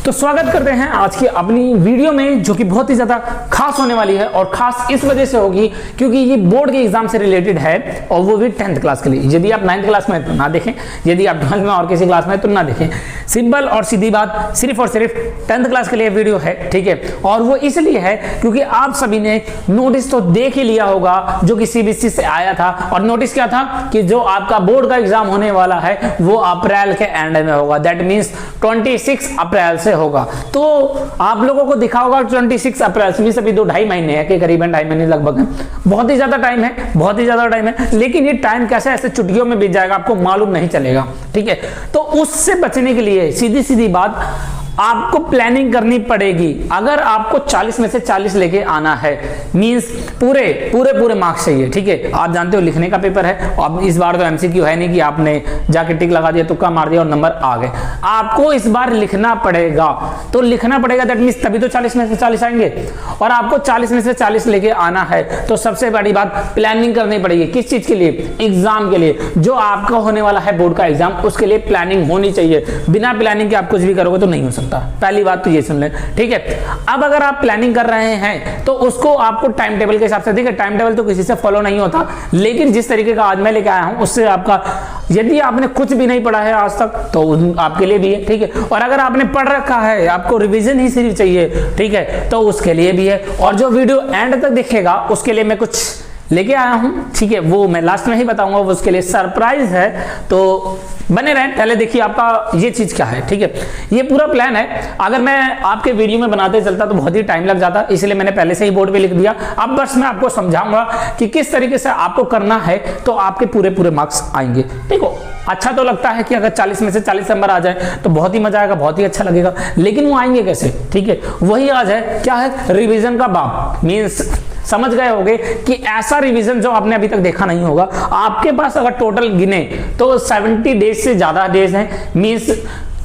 तो स्वागत करते हैं आज की अपनी वीडियो में, जो कि बहुत ही ज्यादा खास होने वाली है। और खास इस वजह से होगी क्योंकि ये बोर्ड के एग्जाम से रिलेटेड है, और वो भी 10th क्लास के लिए। यदि आप 9th क्लास में तो ना देखें, यदि आप 12th में और किसी क्लास में तो ना देखें। सिंपल और सीधी बात, सिर्फ और सिर्फ 10th क्लास के लिए वीडियो है, ठीक है। और वो इसलिए है क्योंकि आप सभी ने नोटिस तो देख ही लिया होगा जो कि सीबीएसई से आया था। और नोटिस क्या था कि जो आपका बोर्ड का एग्जाम होने वाला है वो अप्रैल के एंड में होगा। दैट मीन्स 26 अप्रैल से होगा। तो आप लोगों को दिखा होगा 26 अप्रैल से भी सभी 2-2.5 महीने है कि करीबन 2.5 महीने लगभग है। बहुत ही ज्यादा टाइम है, बहुत ही ज्यादा टाइम है। लेकिन ये टाइम कैसे ऐसे चुटकियों में बीत जाएगा आपको मालूम नहीं चलेगा, ठीक है। तो उससे बचने के लिए सीधी सीधी बात, आपको प्लानिंग करनी पड़ेगी। अगर आपको 40 में से 40 लेके आना है, मींस पूरे मार्क्स चाहिए, ठीक है। आप जानते हो लिखने का पेपर है, अब इस बार तो एमसीक्यू है नहीं कि आपने जाके टिक लगा दिया, तुक्का मार दिया और नंबर आ गए। आपको इस बार लिखना पड़ेगा, तो लिखना पड़ेगा। दैट मींस तभी तो 40 में से 40 आएंगे। और आपको 40 में से 40 लेके आना है तो सबसे बड़ी बात प्लानिंग करनी पड़ेगी। किस चीज के लिए? एग्जाम के लिए। जो आपका होने वाला है बोर्ड का एग्जाम, उसके लिए प्लानिंग होनी चाहिए। बिना प्लानिंग के आप कुछ भी करोगे तो नहीं हो सकता। पहली बात तो ये सुन लें, ठीक है। अब अगर आप प्लानिंग कर रहे हैं तो उसको आपको टाइम टेबल के हिसाब से, ठीक है। टाइम टेबल तो किसी से फॉलो नहीं होता, लेकिन जिस तरीके का आज मैं लेके आया हूं उससे आपका, यदि आपने कुछ भी नहीं पढ़ा है आज तक तो आपके लिए भी है, ठीक है। और अगर आपने पढ़ रखा है, आपको रिवीजन ही सिर्फ चाहिए, ठीक है, तो उसके लिए भी है। और जो वीडियो एंड तक दिखेगा उसके लिए मैं कुछ लेके आया हूं, ठीक है। वो मैं लास्ट में ही बताऊंगा, वो उसके लिए सरप्राइज है, तो बने रहें। पहले देखिए आपका ये चीज क्या है, ठीक है। ये पूरा प्लान है। अगर मैं आपके वीडियो में बनाते चलता तो बहुत ही टाइम लग जाता, इसलिए मैंने पहले से ही बोर्ड पे लिख दिया। अब बस मैं आपको समझाऊंगा कि किस तरीके से आपको करना है तो आपके पूरे मार्क्स आएंगे। देखो, अच्छा तो लगता है कि अगर 40 में से 40 नंबर आ जाए तो बहुत ही मजा आएगा, बहुत ही अच्छा लगेगा। लेकिन वो आएंगे कैसे, ठीक है। वही आज है, क्या है? रिवीजन का बाप। मीन्स समझ गए होंगे कि ऐसा रिवीजन जो आपने अभी तक देखा नहीं होगा। आपके पास अगर टोटल गिने तो 70 डेज से ज्यादा डेज हैं। मीन्स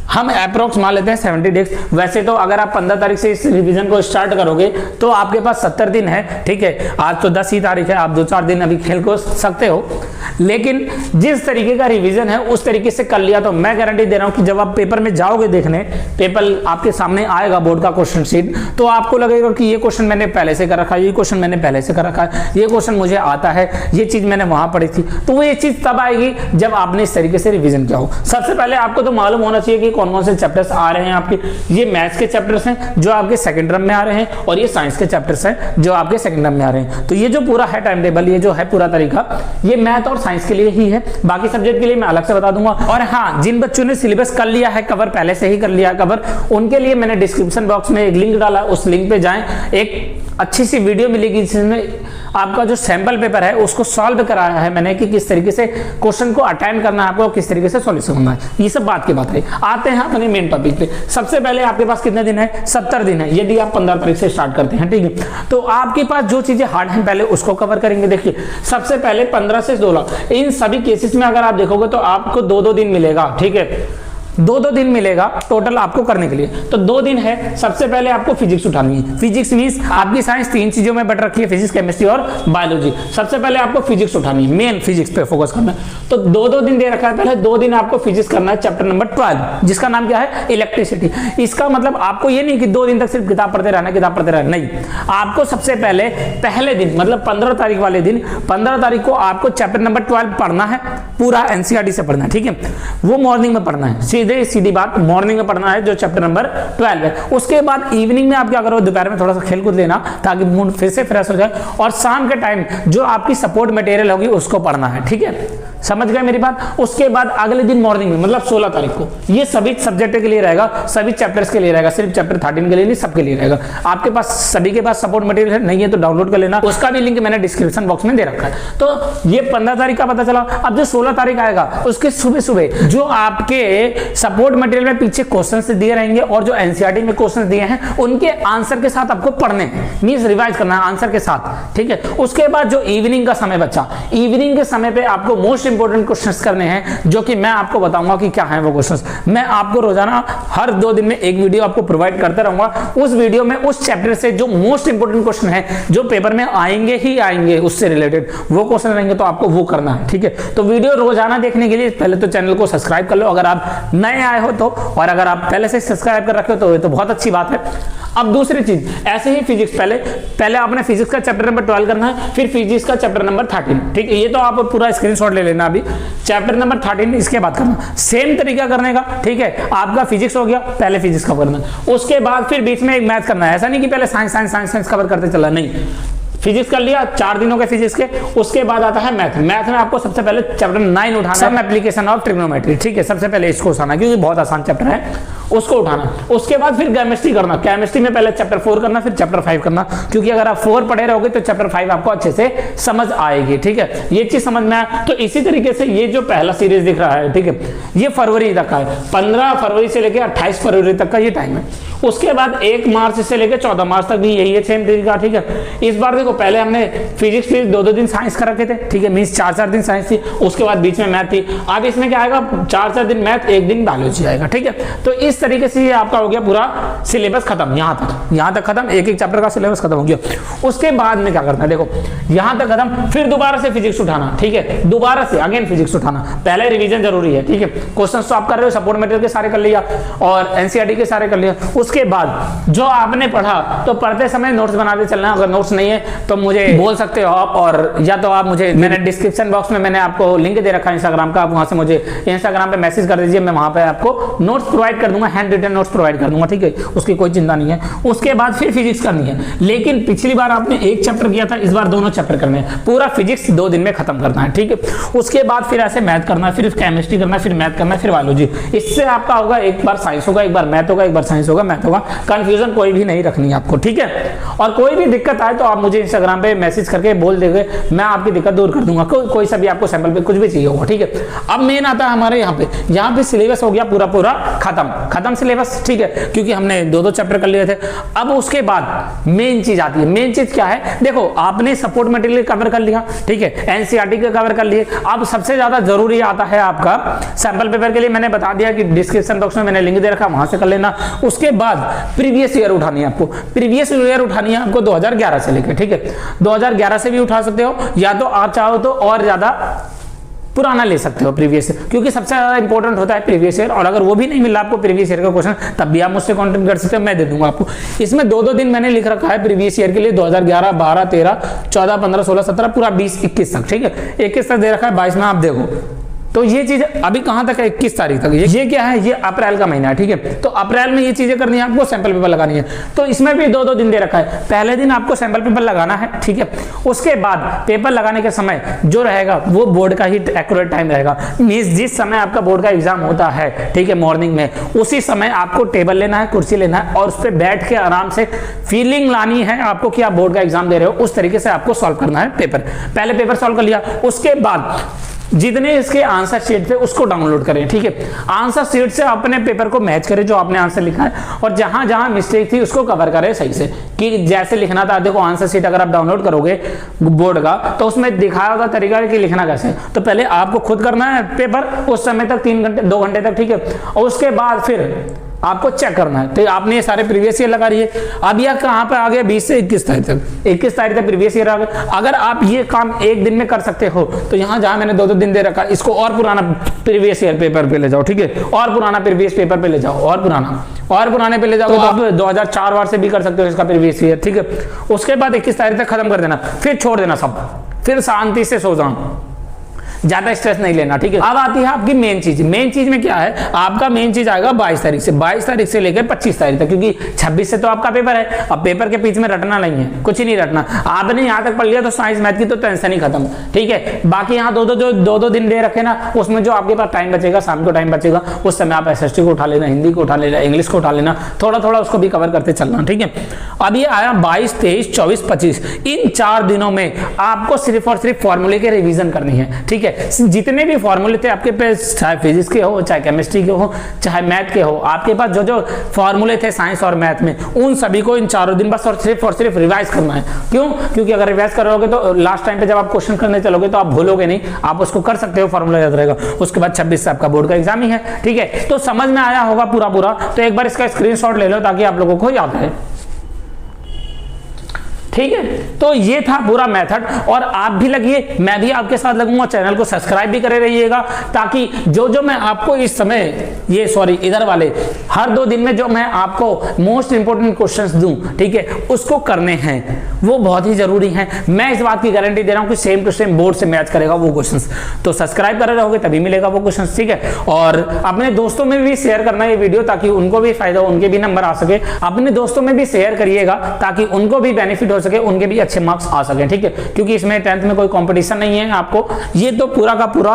हम अप्रोक्स मान लेते हैं 70 डेज। वैसे तो अगर आप 15 तारीख से इस रिवीजन को स्टार्ट करोगे तो आपके पास 70 दिन है, ठीक है। आज तो 10 ही तारीख है, आप 2-4 दिन अभी खेल को सकते हो। लेकिन जिस तरीके का रिवीजन है उस तरीके से कर लिया तो मैं गारंटी दे रहा हूं कि जब आप पेपर में जाओगे देखने, पेपर आपके सामने आएगा बोर्ड का क्वेश्चन शीट, तो आपको लगेगा कि ये क्वेश्चन मैंने पहले से कर रखा है, ये क्वेश्चन मैंने पहले से कर रखा है, ये क्वेश्चन मुझे आता है, ये चीज मैंने वहां पढ़ी थी। तो वो ये चीज तब आएगी जब आपने इस तरीके से रिवीजन किया हो। सबसे पहले आपको तो मालूम होना चाहिए कि कौन-कौन से चैप्टर्स आ रहे हैं आपके। ये मैथ्स के चैप्टर्स हैं जो आपके सेकंड टर्म में आ रहे हैं, और ये साइंस के चैप्टर्स हैं जो आपके सेकंड टर्म में आ रहे हैं। तो ये जो पूरा है टाइम टेबल, ये जो है पूरा तरीका, ये मैथ और साइंस के लिए ही है। बाकी सब्जेक्ट के लिए मैं अलग से बता दूंगा। और हाँ, जिन बच्चों ने सिलेबस कर लिया है कवर, पहले से ही कर लिया कवर, उनके लिए मैंने डिस्क्रिप्शन बॉक्स में एक लिंक डाला, उस लिंक पे जाएं। एक अच्छी सी वीडियो मिलेगी जिसमें आपका जो सैंपल पेपर है उसको सॉल्व कराया है मैंने कि किस तरीके से क्वेश्चन को अटेम्प्ट करना है आपको, किस तरीके से सॉल्यूशन करना है। ये सब बात की बात है। आते हैं अपने मेन टॉपिक पे। सबसे पहले आपके पास कितने दिन है? 70 दिन है, यदि आप 15 तारीख से स्टार्ट करते हैं, ठीक है। तो आपके पास जो चीजें हार्ड हैं पहले उसको कवर करेंगे। देखिए, सबसे पहले 15 से 16, इन सभी केसेस में अगर आप देखोगे तो आपको 2-2 दिन मिलेगा, ठीक है। 2-2 दिन मिलेगा टोटल आपको करने के लिए। तो 2 दिन है। सबसे पहले आपको फिजिक्स उठानी है। फिजिक्स मींस आपकी साइंस 3 चीजों में बट रखी है, फिजिक्स, केमिस्ट्री और बायोलॉजी। सबसे पहले आपको फिजिक्स उठानी है, मेन फिजिक्स पे फोकस करना है। तो 2-2 दिन दे रखा है। पहले 2 दिन आपको फिजिक्स करना है, चैप्टर नंबर 12, जिसका नाम क्या है? इलेक्ट्रिसिटी। इसका मतलब आपको ये नहीं कि 2 दिन तक सिर्फ किताब पढ़ते रहना, किताब पढ़ते रहना, नहीं। आपको सबसे पहले दिन मतलब 15 तारीख वाले दिन, 15 तारीख को आपको चैप्टर नंबर 12 पढ़ना है, पूरा एनसीईआरटी से पढ़ना है, ठीक है। वो मॉर्निंग में पढ़ना है, सीधी बात, मॉर्निंग में पढ़ना है जो चैप्टर नंबर 12 है। उसके बाद इवनिंग में आप क्या करो, दोपहर में थोड़ा सा खेल कूद लेना ताकि मूड फिर से फ्रेश हो जाए। और शाम के टाइम जो आपकी सपोर्ट मटेरियल होगी उसको पढ़ना है, ठीक है। समझ गए मेरी बात? उसके बाद अगले दिन मॉर्निंग में मतलब 16 तारीख को ये सभी सब्जेक्ट के लिए रहेगा, सभी चैप्टर्स के लिए रहेगा, सिर्फ चैप्टर 13 के लिए नहीं, सबके लिए रहेगा। आपके पास सभी के पास सपोर्ट मटेरियल है, नहीं है तो डाउनलोड कर लेना, उसका भी लिंक मैंने डिस्क्रिप्शन बॉक्स में दे रखा है। तो ये 15 तारीख का पता चला। अब जो 16 तारीख आएगा उसके सुबह जो आपके सपोर्ट मटेरियल में पीछे क्वेश्चंस दिए रहेंगे और जो एनसीईआरटी में क्वेश्चंस दिए हैं उनके आंसर के साथ आपको पढ़ने हैं, मींस रिवाइज करना है आंसर के साथ, ठीक है। उसके बाद जो इवनिंग का समय बचा, इवनिंग के समय पे आपको मोस्ट इंपॉर्टेंट क्वेश्चंस करने हैं, जो कि मैं आपको बताऊंगा कि क्या है वो क्वेश्चंस। मैं आपको रोजाना हर 2 दिन में एक वीडियो आपको प्रोवाइड करता रहूंगा। उस वीडियो में उस चैप्टर से जो मोस्ट इंपॉर्टेंट क्वेश्चन है, जो पेपर में आएंगे ही आएंगे, उससे रिलेटेड वो क्वेश्चन रहेंगे, तो आपको वो करना है, ठीक है। तो वीडियो रोजाना देखने के लिए पहले तो चैनल को सब्सक्राइब कर लो अगर आप नए आए हो तो, और अगर आप पहले से सब्सक्राइब कर रखे हो तो ये तो बहुत अच्छी बात है। अब दूसरी चीज, ऐसे ही फिजिक्स, पहले आपने फिजिक्स का चैप्टर नंबर 12 करना है, फिर फिजिक्स का चैप्टर नंबर 13, ठीक है। ये तो आप पूरा स्क्रीनशॉट ले लेना। अभी चैप्टर नंबर 13 इसके बाद करना, सेम तरीका करने का, ठीक है। आपका फिजिक्स हो गया, पहले फिजिक्स कवर करना, उसके बाद फिर बीच में एक मैथ करना है। ऐसा नहीं कि पहले साइंस कवर करते चला, नहीं। फिजिक्स कर लिया 4 दिनों के फिजिक्स के, उसके बाद आता है मैथ। मैथ में आपको सबसे पहले चैप्टर 9 उठाना है, सम एप्लीकेशन ऑफ ट्रिग्नोमेट्री, ठीक है। सबसे पहले इसको उठाना, क्योंकि बहुत आसान चैप्टर है, उसको उठाना। उसके बाद फिर केमिस्ट्री करना, केमिस्ट्री में पहले चैप्टर 4 करना, फिर चैप्टर 5 करना, क्योंकि अगर आप 4 पढ़े रहोगे तो चैप्टर 5 आपको अच्छे से समझ आएगी, ठीक है। ये चीज समझ में आया। तो इसी तरीके से ये जो पहला सीरीज दिख रहा है, ठीक है, ये फरवरी तक का है। 15 फरवरी से लेकर 28 फरवरी तक का ये टाइम है। उसके बाद 1 मार्च से लेकर 14 मार्च तक भी यही है, सेम तरीका, ठीक है। इस बार देखो, पहले हमने फिजिक्स फिर 2-2 दिन साइंस कर रखे थे, ठीक है, मींस 4-4 दिन साइंस थी, उसके बाद बीच में मैथ थी। अब इसमें क्या आएगा, 4-4 दिन मैथ, 1 दिन बायोलॉजी आएगा, ठीक है। तो इस तरीके से ये आपका हो गया पूरा सिलेबस खत्म, यहां तक खत्म, एक चैप्टर का सिलेबस खत्म हो गया। उसके बाद में क्या करना है, देखो यहां तक खत्म, फिर दोबारा से फिजिक्स उठाना, ठीक है, दोबारा से अगेन फिजिक्स उठाना। पहले रिवीजन जरूरी है, ठीक है। क्वेश्चंस तो आप कर रहे हो, सपोर्ट मटेरियल के सारे कर लिया और एनसीईआरटी के सारे कर लिया। उसके बाद जो आपने पढ़ा, तो पढ़ते समय नोट्स बनाते चलना। अगर नोट्स नहीं है तो मुझे बोल सकते हो आप, और या तो आप मुझे, मैंने डिस्क्रिप्शन बॉक्स में मैंने आपको लिंक दे रखा है इंस्टाग्राम का, आप वहां से मुझे इंस्टाग्राम पे मैसेज कर दीजिए, मैं वहां पे आपको नोट्स प्रोवाइड कर दूंगा, हैंड रिटन नोट्स प्रोवाइड कर दूंगा, ठीक है। उसकी कोई चिंता नहीं है। उसके बाद फिर फिजिक्स करनी है, लेकिन पिछली बार आपने एक चैप्टर किया था, इस बार दोनों चैप्टर करने हैं। पूरा फिजिक्स 2 दिन में खत्म करना है, ठीक है। उसके बाद फिर ऐसे मैथ करना है, फिर केमिस्ट्री करना है, फिर मैथ करना है, फिर बायोलॉजी। इससे आपका होगा, एक बार साइंस होगा, एक बार मैथ होगा, एक बार साइंस होगा, मैथ होगा। कंफ्यूजन कोई भी नहीं रखनी है आपको, ठीक है। और कोई भी दिक्कत आए तो आप मुझे इंस्टाग्राम पे मैसेज करके बोल देंगे, मैं आपकी दिक्कत दूर कर दूंगा। कोई सा भी आपको सैंपल पे कुछ भी चाहिए होगा, ठीक है। अब मेन आता है हमारे यहाँ पे सिलेबस हो गया पूरा खत्म सिलेबस, ठीक है, क्योंकि हमने 2-2 चैप्टर कर लिए थे। अब उसके बाद मेन चीज आती है। मेन चीज क्या है, देखो आपने सपोर्ट मटेरियल कवर कर लिया, ठीक है, एनसीईआरटी के कवर कर लिए। अब सबसे ज्यादा जरूरी आता है आपका सैंपल पेपर के लिए। मैंने बता दिया कि डिस्क्रिप्शन बॉक्स में मैंने लिंक दे रखा, वहां से कर लेना। उसके बाद प्रीवियस ईयर उठानी है आपको, प्रीवियस ईयर उठानी है आपको 2011 से लेकर, ठीक है। 2011 से भी उठा सकते हो, या तो आप चाहो तो और ज्यादा पुराना ले सकते हो प्रीवियस ईयर, क्योंकि सबसे ज्यादा इंपॉर्टेंट होता है प्रीवियस ईयर। और अगर वो भी नहीं मिला आपको प्रीवियस ईयर का क्वेश्चन, तब भी आप मुझसे कांटेक्ट कर सकते हो, मैं दे दूंगा आपको। इसमें 2-2 दिन मैंने लिख रखा है प्रीवियस ईयर के लिए, 2011, 12, 13, 14, 15, 16, 17, पूरा 20, 21 तक, ठीक है। 21 तक दे रखा है, 22 में आप देखो। तो ये चीज अभी कहां तक है, 21 तारीख तक। ये क्या है, ये अप्रैल का महीना है, ठीक है। तो अप्रैल में ये चीजें करनी है आपको, सैंपल पेपर लगानी है। तो इसमें भी 2-2 दिन दे रखा है। पहले दिन आपको सैंपल पेपर लगाना है, ठीक है। उसके बाद पेपर लगाने के समय जो रहेगा वो बोर्ड का ही एक्यूरेट टाइम रहेगा। मींस जिस समय आपका बोर्ड का एग्जाम होता है, ठीक है, मॉर्निंग में, उसी समय आपको टेबल लेना है, कुर्सी लेना है, और उस पर बैठ के आराम से फीलिंग लानी है आपको कि आप बोर्ड का एग्जाम दे रहे हो। उस तरीके से आपको सॉल्व करना है पेपर। पहले पेपर सॉल्व कर लिया, उसके बाद जितने इसके आंसर शीट थे उसको डाउनलोड करें, ठीक है। आंसर शीट से अपने पेपर को मैच करें जो आपने आंसर लिखा है, और जहां जहां मिस्टेक थी उसको कवर करें सही से, कि जैसे लिखना था। देखो आंसर शीट अगर आप डाउनलोड करोगे बोर्ड का, तो उसमें दिखाया होगा तरीका कि लिखना कैसे। तो पहले आपको खुद करना है पेपर, उस समय तक 3 घंटे 2 घंटे तक, ठीक है। और उसके बाद फिर आपको चेक करना है। तो आपने ये सारे प्रीवियस ईयर लगा लिए। अब यह कहां पे आ गया, 20 से 21 तारीख तक, 21 तारीख तक प्रीवियस ईयर आ गया। अगर आप ये काम एक दिन में कर सकते हो, तो यहां जहां मैंने 2-2 दिन दे रखा, इसको और पुराना प्रीवियस ईयर पेपर पे ले जाओ, ठीक है। और पुराना प्रीवियस पेपर पे ले जाओ, और पुराने पे ले जाओ। तो आप 2004 वार से भी कर सकते हो इसका प्रीवियस ईयर, ठीक है। उसके बाद 21 तारीख तक खत्म कर देना, फिर छोड़ देना सब, फिर शांति से सो जाओ, ज्यादा स्ट्रेस नहीं लेना, ठीक है। अब आती है आपकी मेन चीज। मेन चीज में क्या है, आपका मेन चीज आएगा 22 तारीख से लेकर 25 तारीख तक, क्योंकि 26 से तो आपका पेपर है। अब पेपर के बीच में रटना नहीं है, कुछ ही नहीं रटना। आपने यहाँ तक पढ़ लिया तो साइंस मैथ की तो टेंशन ही खत्म, ठीक है। बाकी यहाँ 2-2 दिन दे रखे ना, उसमें जो आपके पास टाइम बचेगा, शाम को टाइम बचेगा, उस समय आप SST को उठा लेना, हिंदी को उठा लेना, इंग्लिश को उठा लेना, थोड़ा थोड़ा उसको भी कवर करते चलना, ठीक है। अब ये आया 22, 23, 24, 25। इन 4 दिनों में आपको सिर्फ और सिर्फ फॉर्मूले के रिवीजन करनी है, ठीक है। है। जितने भी फॉर्मूले थे आपके पास, चाहे फिजिक्स के हो, चाहे केमिस्ट्री के हो, चाहे मैथ के हो, आपके पास जो जो फॉर्मूले थे साइंस और मैथ में, उन सभी को इन चारों दिन बस और सिर्फ रिवाइज करना है। क्यों? क्योंकि अगर रिवाइज करोगे तो लास्ट टाइम पे जब आप क्वेश्चन करने चलोगे तो आप भूलोगे नहीं, आप उसको कर सकते हो, फॉर्मूला याद रहेगा। उसके बाद 26 से आपका बोर्ड का एग्जाम ही है। ठीक है, तो समझ में आया होगा पूरा, तो एक बार इसका स्क्रीनशॉट ले लो ताकि आप लोगों को याद रहे। ठीक है, तो ये था पूरा मेथड, और आप भी लगिए, मैं भी आपके साथ लगूंगा। चैनल को सब्सक्राइब भी करे रहिएगा ताकि जो जो मैं आपको इस समय इधर वाले हर 2 दिन में जो मैं आपको मोस्ट इंपोर्टेंट क्वेश्चंस दूं, ठीक है, उसको करने हैं, वो बहुत ही जरूरी हैं। मैं इस बात की गारंटी दे रहा हूं कि सेम टू सेम बोर्ड से मैच करेगा वो क्वेश्चंस। तो सब्सक्राइब करे रहोगे तभी मिलेगा वो क्वेश्चंस। ठीक है, और अपने दोस्तों में भी शेयर करना ये वीडियो ताकि उनको भी फायदा हो, उनके भी नंबर आ सके। अपने दोस्तों में भी शेयर करिएगा ताकि उनको भी बेनिफिट हो सके, उनके भी अच्छे मार्क्स आ सके। ठीक है, क्योंकि इसमें 10th में कोई कंपटीशन नहीं है आपको, ये तो पूरा का पूरा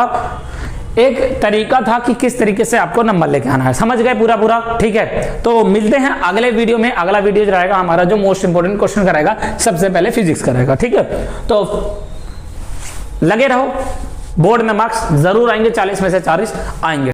एक तरीका था कि किस तरीके से आपको नंबर लेके आना है। समझ गए पूरा? ठीक है, तो मिलते हैं अगले वीडियो में। अगला वीडियो जो रहेगा हमारा, जो मोस्ट इंपोर्टेंट क्वेश्चन कराएगा, सबसे पहले फिजिक्स करेगा। ठीक है, तो लगे रहो, बोर्ड में मार्क्स जरूर आएंगे, 40 में से 40 आएंगे।